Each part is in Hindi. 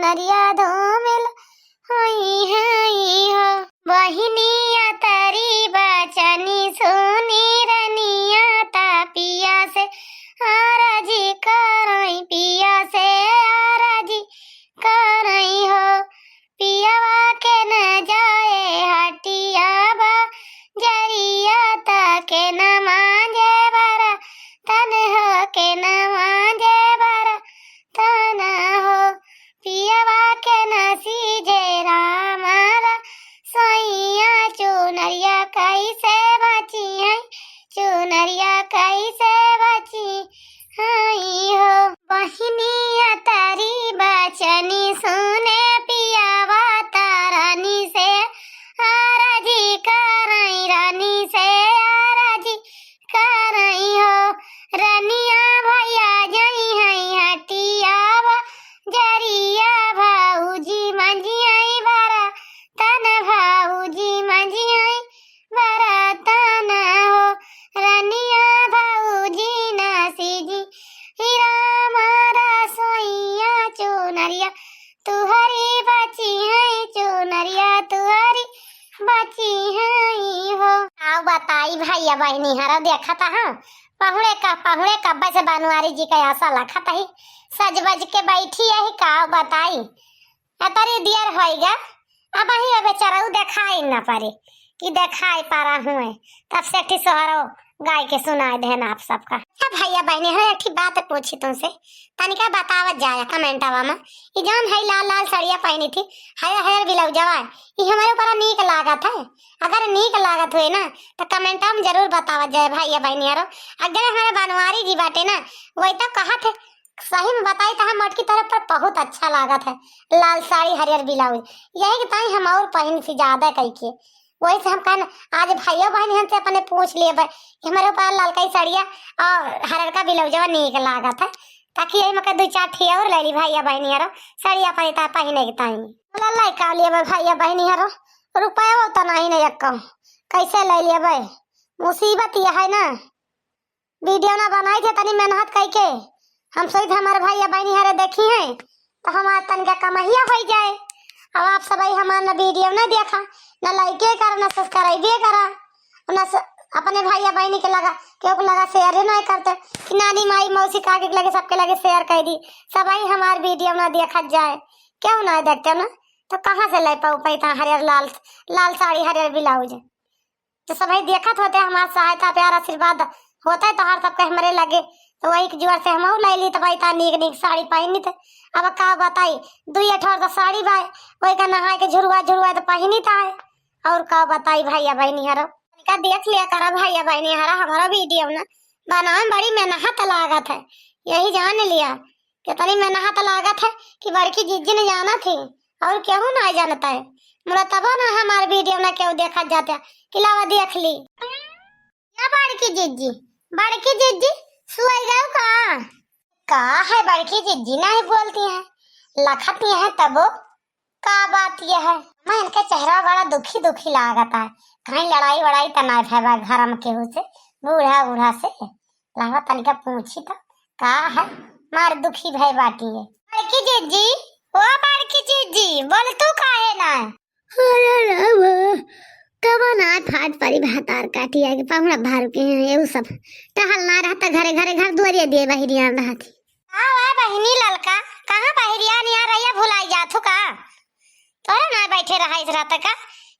चुनरिया धूमिल होई हई हो। बहिनिया तारी बचनी सुनी रनिया ता पिया से आरजी करई, पिया से आरजी करई हो। पियावा के न जाए हटिया बा जरिया ता के न मांजे बरा तन हो, के न मांजे बरा तन हो। पियावा के न सीजे रामारा सैया चुनरिया कैसे बची है, चुनरिया कैसे बची हई हो। बहिनिया तारी बचनी सुने पियावा तारानी से आरजी करई, रानी से आरजी करई हो। रनिया भैया जई हई हटिया बा जरिया भाऊजी मंजियाई बरा तन, भाऊजी मंजियाई बरा तन हो। रनिया भाऊजी नासीजी हीरा मारा सोइया चुनरिया तुहरी बची है, चुनरिया तुहरी बची हई हो। आओ बताई भैया बहनी हरा देखा था हाँ पहुड़े का बस बनवारी जी का आशा लखा था ही सज बज के बैठी है का बताई अतरी दियर होएगा। अब ही बेचारा देखाई ना पारे कि देखाई पारा हुए तब से एक सोहरो गाय के सुनाए देन आप सबका। क्या भैया बहनी है एक बात पूछी तुमसे तनिका बतावत जाया कमेंटवा में। ये जौन है लाल लाल साड़ियाँ पहनी थी हयर हयर ब्लाउजवा ये हमारे ऊपर नीक लागत है। अगर नीक लागत हुए ना तो कमेंटवा में जरूर बतावत जाए भैया बहनी यारो। अगर हमारे बनवारी जी बाटे ना वही तो कहा थे सही में बताई तो हम मटकी तरफ पर बहुत अच्छा लागत है लाल साड़ी हरियर ब्लाउज। यही कि ताई हम और पहन सी ज्यादा कही के वही से हम कहना आज भैया बहनी हमसे अपने पूछ लिए कि हमारे ऊपर लाल कई साड़िया और हरियर का ब्लाउजवा नीक लागत है ताकि यही मका दो चार ठिया और ले ली भैया बहनी यारो साड़िया पहनता पहने के ताई लाई का लिए भैया बहनी यारो रुपया वो तो नहीं नहीं कम कैसे ले लिए भाई मुसीबत यह है ना वीडियो ना बनाई थे तनी मेहनत कई के हम सही हमारे भैया बहनी हरे देखी है तो हमारा तनका कमाइया हो जाए। अब आप सब हमारा वीडियो ना देखा ना लाइके करा ना सब्सक्राइब करा ना अपने भैया बहनी के लगा क्यों लगा शेयर नहीं करते कि नानी माई मौसी काकी के लगे सबके लगे शेयर कर दी सब हमारे वीडियो ना देखा जाए क्यों ना देखते ना तो कहाँ से ले पाऊ पैसा हरियर लाल लाल साड़ी हरियर ब्लाउज तो सब देखत होते हमारा सहायता प्यार आशीर्वाद होता है तो हर सबके हमारे लगे तो वही जोर से हम ले ली तो भाई नीक नीक साड़ी पहनी थे। अब का बताई दुई अठार तो साड़ी बाय वही का नहा के झुरवा झुरवा तो पहनी था और का बताई भैया बहनी हरा का देख लिया करा भैया बहनी हरा हमारा वीडियो ना बनाने में बड़ी मेहनत लागत है। यही जान लिया कि तनी मेहनत लागत है कि बड़की जीजी ने जाना थी और क्यों ना जानता है मुरा तब ना हमारे वीडियो ना क्यों देखा जाता कि लावा देख ली या बड़की जीजी सुई गए का है बड़की जीजी नहीं बोलती है लखती है तब का बात यह है मैं इनका चेहरा बड़ा दुखी दुखी लागता है कहीं लड़ाई वड़ाई तो नहीं है घर में केहू से बूढ़ा बूढ़ा से लगा तनिका पूछी तो का है मार दुखी भाई बाटी है बड़की जीजी ओ बड़की जीजी बोल तू काहे ना अरे कबो ना फाट परी भातार काटी आगे पाहुड़ा भार के हैं ये सब टहल ना रहता घरे घरे घर दुआरिया दिए बहिरिया रहती हां वाह बहिनी ललका कहां बहिरिया नहीं आ रही भुलाई जाथू का तोरे ना बैठे रहा इस रात का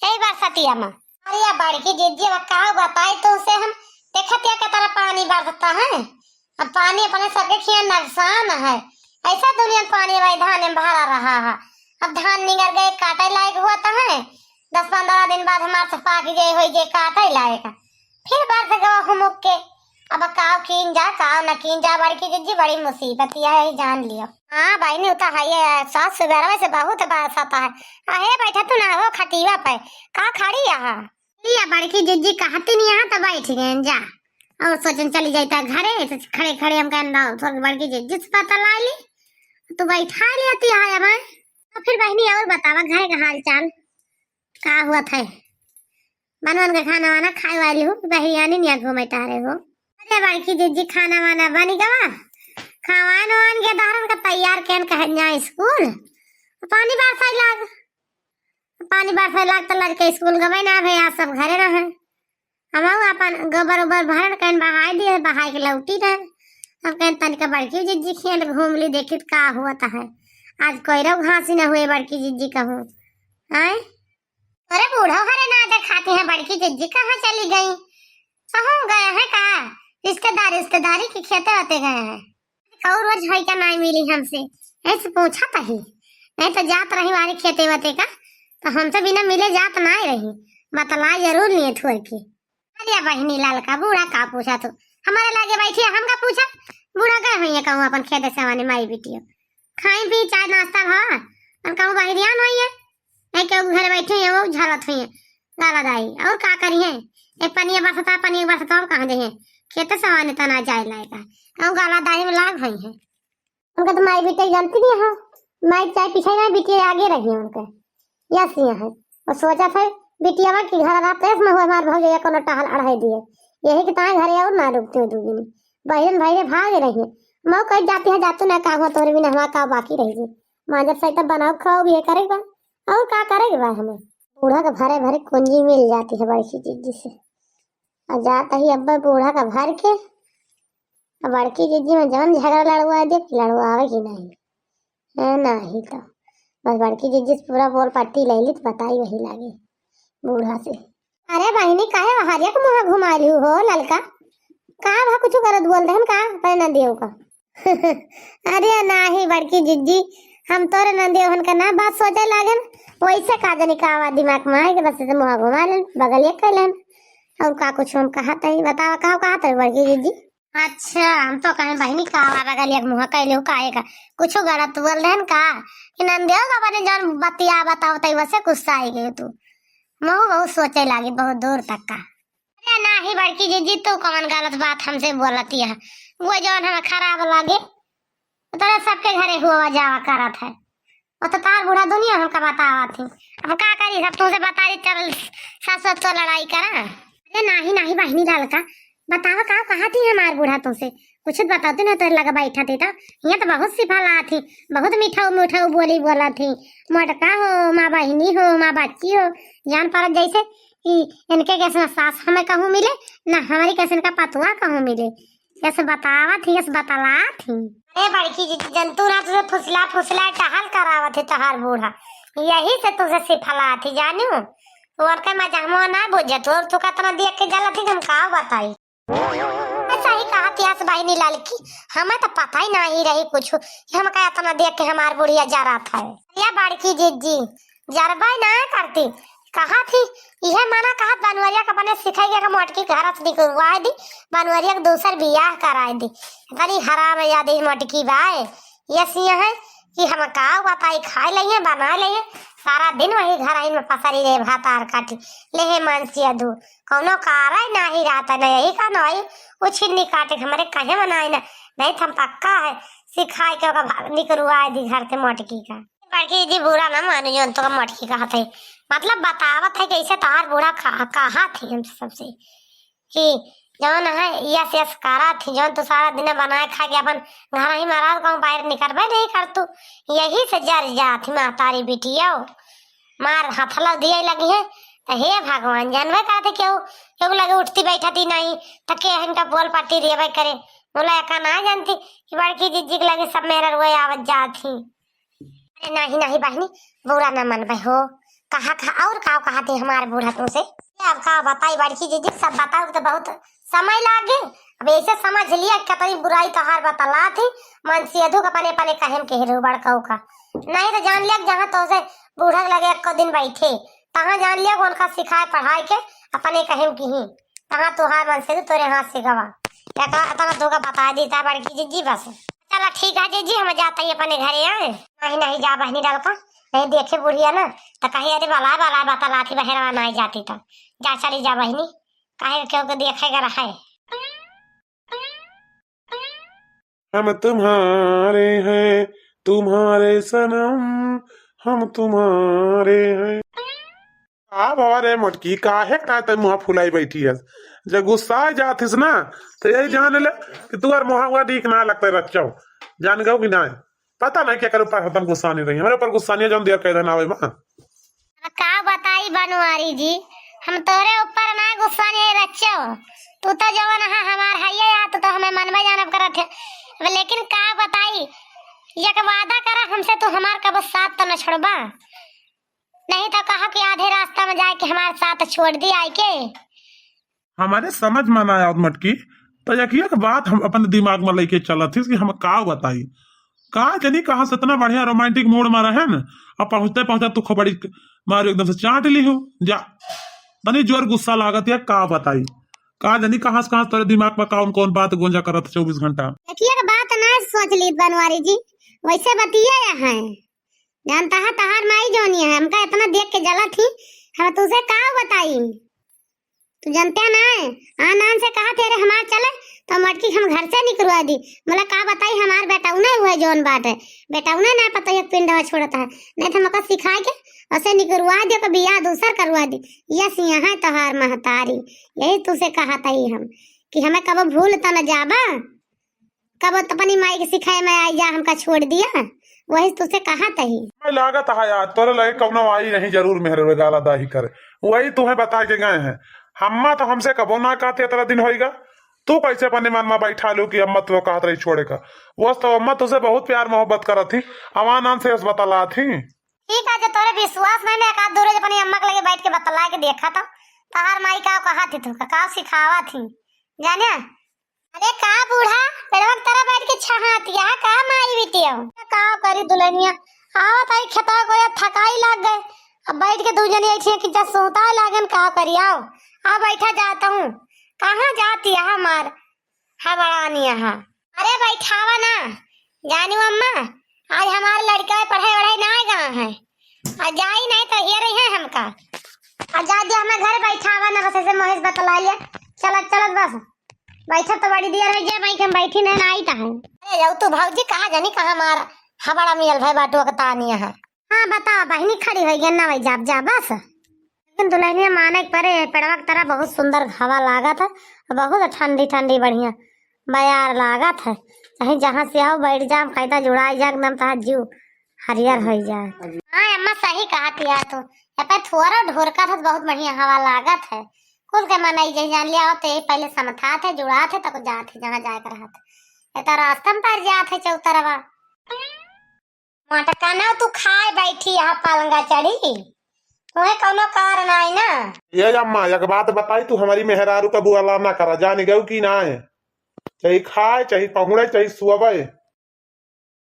यही बार सतिया में अरे या बड़की जीजी का बताए तो उसे हम देखतिया के तरह पानी बरसता है अब पानी अपने सबके खिया नुकसान है ऐसा दुनिया में पानी भाई धान में भरा रहा है। अब धान निगर गए काटे लायक हुआ तो है 10-15 दिन बाद हमारे से पाक गए हो जे काटे लायक फिर बार से गवा हम के अब काव कीन न कीन जा बड़की जीजी बड़ी मुसीबत है जान लियो। हाँ भाई नहीं होता है ये सास सुबह से बहुत बात आता है अहे बैठा तू ना हो खटीवा पे का खड़ी यहाँ या बड़की जीजी कहती नहीं यहाँ तो बैठ गए जा और सोचन चली जाता घरे तो खड़े खड़े हम कहना थोड़ी बड़की जीजी से पता ला ली तो बैठा लेती है मैं तो फिर बहनी और बतावा घर का हाल चाल का हुआ था बनवन का खाना वाना खाए वाली हूँ बहियानी नहीं घूमे टहरे हो अरे बड़की जीजी खाना वाना बनी गवा खावान वान के दारन का तैयार केन कह जा स्कूल पानी बरसाई लाग तो लड़के स्कूल गए ना भैया सब घरे रहे। हम अपन गोबर उबर भरन कहीं बहाई दिए, बहाई के लौटी रहे। अब कहीं तनिका बड़की जिज्जी खेल घूम ली, देखी का हुआ है। आज कोई रो घासी न हुए बड़की जिज्जी कहूँ आए। अरे बूढ़ो हरे ना दिखाते हैं, बड़की जिज्जी कहाँ चली गई? कहाँ गए हैं? का रिश्तेदारी के खेते होते गए हैं। कौ रोज है क्या नहीं मिली हमसे, ऐसे पूछा था ही। नहीं तो जात रही वारी खेते वते का, तो हमसे बिना मिले जात नहीं रही। बतला जरूर लिए थोड़ की। अरे बहनी लाल का बूढ़ा का पूछा तो हमारे लागे बैठी, हम का पूछा? बूढ़ा गए हुई है कहूँ अपन खेते से वानी माई बेटियों खाई पी चाय नाश्ता भा और कहूँ बहरियान हुई है। नहीं क्यों घर बैठे हैं वो झलत हुई है गाला दाई और का करी है। एक पनिया बरसता और कहाँ दे खेते से वानी तना जाए लाएगा कहूँ गाला दाई में लाग हुई है। उनका तो माई बेटे जानती नहीं है, माई चाय पीछे ना बेटी आगे रही है उनके। यस ये है और सोचा था बेटिया की घर रात में हुआ हमारे भौजैया को टहल अढ़ाई दिए, यही कि ताए घरे और ना रुकती हूँ दूगी बहन भाई भाग रही है। मैं कहीं जाती है जातू ना का हुआ तोरे बिना हमारा का बाकी रही माँ जब सही तब बनाओ खाओ भी करेगा और का करेगा हमें। बूढ़ा का भरे भरे कुंजी मिल जाती है बड़की जिज्जी से और जाता ही अब्बा बूढ़ा का भर के बड़की जिज्जी में जवन झगड़ा लड़वा दे लड़वावे की नहीं है नहीं तो बस बड़की जिज्जी से पूरा बोल पट्टी ले ली तो बताई वही लागे बूढ़ा से। अरे बहनी काहे हरिया को मुँह घुमा ली हो ललका कहा भा कुछ करत बोल दे का पर नंदियों का अरे नहीं बड़की जिज्जी हम तोरे नंदियों हन का ना बात सोचे लागन वैसे का जनी का आवा दिमाग में आए कि बस से मुँह घुमा लेन बगल एक कर लेन और का कुछ हम कहा तही बतावा कहा तो बड़की जिज्जी। अच्छा हम तो कहें बहनी का आवा बगल एक मुँह कह ले का कुछ गलत बोल रहे का कि नंदियों का बने जन बतिया बताओ तई वैसे गुस्सा आई गई तू मुँह बहुत सोचे लागी बहुत दूर तक का। अरे नहीं बड़की जिज्जी तू कौन गलत बात हमसे बोलती है, वो जौन हमें खराब लागे तो सबके घरे हुआ जावा करत है वो तो तार बूढ़ा दुनिया हमका बतावा थी। हम का करी सब तुमसे बता दी चल सास तो लड़ाई करा। अरे नहीं बहनी लाल का बतावा का कहा थी हमार बूढ़ा तुमसे कुछ बताती ना तो लगा बैठा थी तो यहाँ तो बहुत सिफाला थी बहुत मीठा बोली बोला थी मोटका हो माँ बहनी हो माँ बच्ची हो जान पर जैसे कि इनके कैसे सास हमें कहूँ मिले ना हमारी कैसे इनका पतुआ कहूँ मिले कैसे बतावा थी कैसे बतला थी। अरे बड़की जंतु ना तुझे फुसला टहल करावा थी तहार बूढ़ा यही से तुझे सिफाला थी जानू और का मजा ना बुझे तो तू कितना देख के जला थी हम का बताई। ऐसा ही कहा थी आस बहनी लाल की हमें तो पता ही नहीं रही कुछ हम का इतना देख के हमार बुढ़िया जा रहा था। या बड़की जिज्जी जरबा ना करती कहा थी यह माना कहा बनवरिया का बने सिखाई का मोटकी घर से निकलवा दी बनवरिया का दूसर बियाह कराई दी तनी हराम याद मोटकी बाय यस ये है कि हम का बताई खा लिए बना लिए सारा दिन वही घर आई में पसरी रे भातार काटी ले मानसी अधू कौनो कारा नहीं रहता न यही का नहीं वो छिन्नी काटे हमारे कहे बनाई ना नहीं थम पक्का है सिखाई के निकलवा दी घर से मोटकी का। बड़की जी बुरा ना मानो जो तो मोटकी कहा थे मतलब बतावत है कैसे तार बूढ़ा कहा थी हम सबसे कि जौन है यस करा थी जौन तो सारा दिन बनाए खा के अपन घर ही महाराज कहूँ बाहर निकलबे नहीं कर तू यही से जर जा थी माँ तारी बिटिया मार हथला दिए लगी है तो हे भगवान जानवे करते क्यों लगे उठती बैठती नहीं थके इनका बोल पट्टी रेबे करे बोला का ना जानती कि बड़की जिज्जी के लगे सब मेरा रोए आवत जा थी। अरे नहीं बहनी बुरा न मन भाई हो कहा और का कहा थे हमारे बूढ़ा तुमसे अब का बताई बड़की जीजी सब बताओ तो बहुत समय लागे अब ऐसे समझ लिया कितनी बुराई तो हार बतला थी मन से अधू अपने अपने कहम के हीरो बड़काऊ का नहीं तो जान लिया जहाँ तो से बूढ़ा लगे एक दिन बैठे तहाँ जान लिया उनका सिखाए पढ़ाई के अपने कहम की ही तहाँ तुहार मन से तोरे हाथ से गवा इतना धोखा बता देता बड़की जीजी बस चला ठीक है जीजी हम जाता ही अपने घरे आए नहीं जा बहनी डाल का नहीं देखे बुढ़िया ना तो कहीं अरे बला बतला थी बहरवा नहीं जाती तो जा चली जा बहनी कहे क्यों को देखेगा रहा है। हम तुम्हारे हैं तुम्हारे सनम हम तुम्हारे हैं। आप हमारे मोटकी काहे ना तो मुँह फुलाई बैठी है जब गुस्सा जातीस ना तो यही जान ले कि तू और मुँह हुआ ठीक ना लगता रख जाओ जान गो कि ना पता नहीं क्या करूँ, पर हतम गुस्सा नहीं रही मेरे ऊपर, गुस्सा नहीं जौन दिया कह देना आवे माँ। का बताई बनवारी जी, हम तोरे ऊपर ना गुस्सा नहीं रचो, तू तो जवन है हमार है या तो हमें मन में जानब करत है, लेकिन का बताई एक वादा करा हमसे, तू हमार कब साथ तो न छोड़बा, नहीं तो कहा कि आधे रास्ता में जाके हमारे साथ छोड़ दी आई के। हमारे समझ में ना आया मटकी, तो एक बात हम अपने दिमाग में लेके चला थी कि हम का बताई, का जनी कहा से इतना बढ़िया रोमांटिक मूड में रहे न, अब पहुंचते पहुंचते तू खोपड़ी मारो एकदम से चाट ली हो जा, तनी जोर गुस्सा लागत है, का बताई का जनी कहाँ से कहाँ तेरे दिमाग में कौन कौन बात गोंजा करत 24 घंटा। एक बात ना सोच ली बनवारी जी, वैसे बतिया है, जानता है तहार माई जोनी है, हमका इतना देख के जला थी, हम तुझे का बताई, तू जानते ना है आनान से कहा तेरे हमार चले तो मटकी हम घर से निकलवा दी, बोला का बताई हमार बेटा उन्हें हुआ जोन बात है, बेटा उन्हें ना पता एक पिंडवा छोड़ता है, नहीं तो हमका सिखा के उसे निकलवा दे के बियाह दूसर करवा दी, यस यहाँ तहार महतारी, यही तुझसे कहा था ही हम कि हमें कब भूल तो न जाबा, कब अपनी माई के सिखाए में आई जा हमका छोड़ दिया, वही तुझसे कहा था ही। लागत है यार तोरे लगे कौनो आई नहीं जरूर मेहर गाला दाही करे, वही तुम्हें बता के गए हैं, अम्मा तो हमसे कबो ना कहते इतना दिन होएगा, तू कैसे अपने मन में बैठा लू कि अम्मा तो कहत रही छोड़े का, वो तो अम्मा तुझसे बहुत प्यार मोहब्बत करत थी, अमान से बतला थी। ठीक है, जो तोरे विश्वास नहीं है का दूर अपनी अम्मा के लगे बैठ के बतला के देखा था, तहार माई का कहा थी, तू का सिखावा थी जाने, अरे का बूढ़ा पेड़वा तरह बैठ के छहाती है का माई बिटिया, का करी दुल्हनिया आवत आई खेता को थकाई लग गए, अब बैठ के दू जनी ऐसे कि जब सोता लागन का करी, आओ आ बैठा जाता हूँ, कहाँ जाती है हमार हबड़ानी यहाँ, अरे बैठावा ना जानू अम्मा, आज हमारे लड़का पढ़ाई वढ़ाई ना गया है, आज जाई नहीं तो ये रही है हमका, आज जा दिया हमें घर बैठावा ना, बस ऐसे महेश बतला लिया, चलत चलत बस बैठा तो बड़ी देर हो गया, मैं के बैठी नहीं आई था, अरे जाऊ तू भाऊजी कहाँ जानी कहाँ मार हबड़ा मियल भाई बाटुआ का तानिया है, हाँ बता बहनी खड़ी हो गया ना भाई जाब जा बस, लेकिन दुल्हनिया माने परे पेड़वा की तरह बहुत सुंदर हवा लागत है, बहुत ठंडी ठंडी बढ़िया बयार लागत है, कहीं जहाँ से आओ बैठ जाम कैदा जुड़ाई जा एकदम तहार जीव हरियर हो जाए। हाँ अम्मा सही कहा थी तो पे थोड़ा ढोरका था, बहुत बढ़िया हवा लागत है, कुल के मन आई जान लिया होते पहले समथा थे जुड़ा थे तक जाते जहाँ जाए कर रहा था, रास्ता में पर जाते चौतरवा मटका ना तू खाए बैठी यहाँ पलंगा चढ़ी, तुम्हें कोनो कारण आई ना, ये अम्मा एक बात बताई, तू हमारी मेहरारू का बुआ ना करा, जाने गऊ की ना है, चाहे खाए चाहे पहुड़े चाहे सुबह